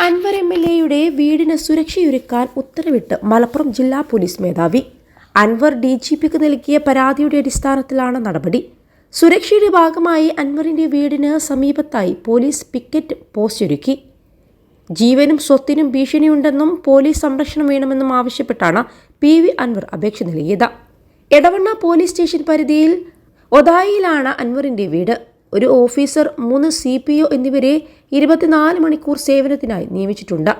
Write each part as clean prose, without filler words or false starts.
അൻവർ എംഎൽഎയുടെ വീടിന് സുരക്ഷയൊരുക്കാൻ ഉത്തരവിട്ട് മലപ്പുറം ജില്ലാ പോലീസ് മേധാവി. അൻവർ ഡിജിപിക്ക് നൽകിയ പരാതിയുടെ അടിസ്ഥാനത്തിലാണ് നടപടി. സുരക്ഷയുടെ ഭാഗമായി അൻവറിന്റെ വീടിന് സമീപത്തായി പോലീസ് പിക്കറ്റ് പോസ്റ്റ് ഒരുക്കി. ജീവനും സ്വത്തിനും ഭീഷണിയുണ്ടെന്നും പോലീസ് സംരക്ഷണം വേണമെന്നും ആവശ്യപ്പെട്ടാണ് PV അൻവർ അപേക്ഷ നൽകിയത്. എടവണ്ണ പോലീസ് സ്റ്റേഷൻ പരിധിയിൽ ഒതായിലാണ് അൻവറിന്റെ വീട്. ഒരു ഓഫീസർ, 3 CPO എന്നിവരെ 24 മണിക്കൂർ സേവനത്തിനായി നിയമിച്ചിട്ടുണ്ട്.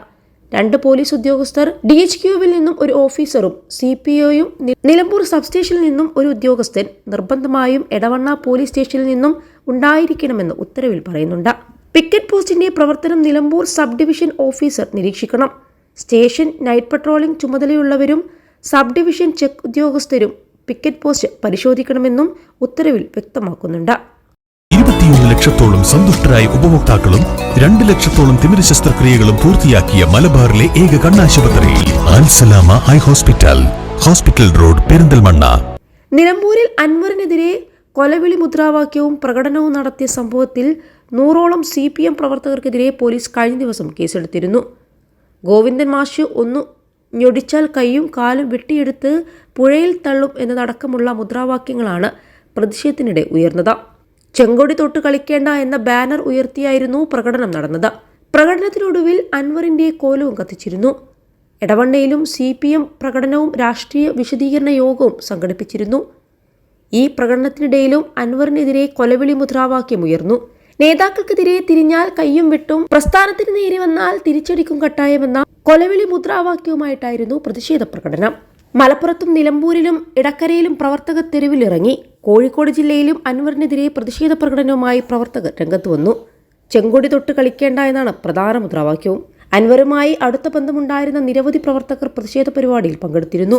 2 പോലീസ് ഉദ്യോഗസ്ഥർ, DHQവിൽ നിന്നും ഒരു ഓഫീസറും CPOയും നിലമ്പൂർ സബ്സ്റ്റേഷനിൽ നിന്നും ഒരു ഉദ്യോഗസ്ഥൻ നിർബന്ധമായും എടവണ്ണ പോലീസ് സ്റ്റേഷനിൽ നിന്നും ഉണ്ടായിരിക്കണമെന്ന് ഉത്തരവിൽ പറയുന്നുണ്ട്. പിക്കറ്റ് പോസ്റ്റിന്റെ പ്രവർത്തനം നിലമ്പൂർ സബ് ഡിവിഷൻ ഓഫീസർ നിരീക്ഷിക്കണം. സ്റ്റേഷൻ നൈറ്റ് പട്രോളിംഗ് ചുമതലയുള്ളവരും സബ് ഡിവിഷൻ ചെക്ക് ഉദ്യോഗസ്ഥരും പിക്കറ്റ് പോസ്റ്റ് പരിശോധിക്കണമെന്നും ഉത്തരവിൽ വ്യക്തമാക്കുന്നുണ്ട്. 21 ലക്ഷത്തോളം സന്തുഷ്ടരായ ഉപഭോക്താക്കളും 2 ലക്ഷത്തോളം തിമിര ശസ്ത്രക്രിയകളും പൂർത്തിയാക്കിയ മലബാറിലെ ഏക കണ്ണാശുപത്രി Al Salama eye hospital road, Perinthalmanna. നിലമ്പൂരിൽ അൻവറിനെതിരെ കൊലവിളി മുദ്രാവാക്യവും പ്രകടനവും നടത്തിയ സംഭവത്തിൽ 100ഓളം CPM പ്രവർത്തകർക്കെതിരെ പോലീസ് കഴിഞ്ഞ ദിവസം കേസെടുത്തിരുന്നു. ഗോവിന്ദൻ മാഷ് ഒന്നു ഞൊടിച്ചാൽ കൈയും കാലും വെട്ടിയെടുത്ത് പുഴയിൽ തള്ളും എന്നതടക്കമുള്ള മുദ്രാവാക്യങ്ങളാണ് പ്രതിഷേധത്തിനിടെ ഉയർന്നത്. ചെങ്കൊടി തൊട്ട് കളിക്കേണ്ട എന്ന ബാനർ ഉയർത്തിയായിരുന്നു പ്രകടനം നടന്നത്. പ്രകടനത്തിനൊടുവിൽ അൻവറിന്റെ കോലവും കത്തിച്ചിരുന്നു. എടവണ്ണയിലും CPM പ്രകടനവും രാഷ്ട്രീയ വിശദീകരണ യോഗവും സംഘടിപ്പിച്ചിരുന്നു. ഈ പ്രകടനത്തിനിടയിലും അൻവറിനെതിരെ കൊലവിളി മുദ്രാവാക്യം ഉയർന്നു. നേതാക്കൾക്കെതിരെ തിരിഞ്ഞാൽ കയ്യും വെട്ടും, പ്രസ്ഥാനത്തിന് നേരെ വന്നാൽ തിരിച്ചടിക്കും കട്ടായമെന്ന കൊലവിളി മുദ്രാവാക്യവുമായിട്ടായിരുന്നു പ്രതിഷേധ പ്രകടനം. മലപ്പുറത്തും നിലമ്പൂരിലും ഇടക്കരയിലും പ്രവർത്തകർ തെരുവിലിറങ്ങി. കോഴിക്കോട് ജില്ലയിലും അൻവറിനെതിരെ പ്രതിഷേധ പ്രകടനവുമായി പ്രവർത്തകർ രംഗത്ത് വന്നു. ചെങ്കൊടി തൊട്ട് കളിക്കേണ്ട എന്നാണ് പ്രധാന മുദ്രാവാക്യവും. അൻവറുമായി അടുത്ത ബന്ധമുണ്ടായിരുന്ന നിരവധി പ്രവർത്തകർ പ്രതിഷേധ പരിപാടിയിൽ പങ്കെടുത്തിരുന്നു.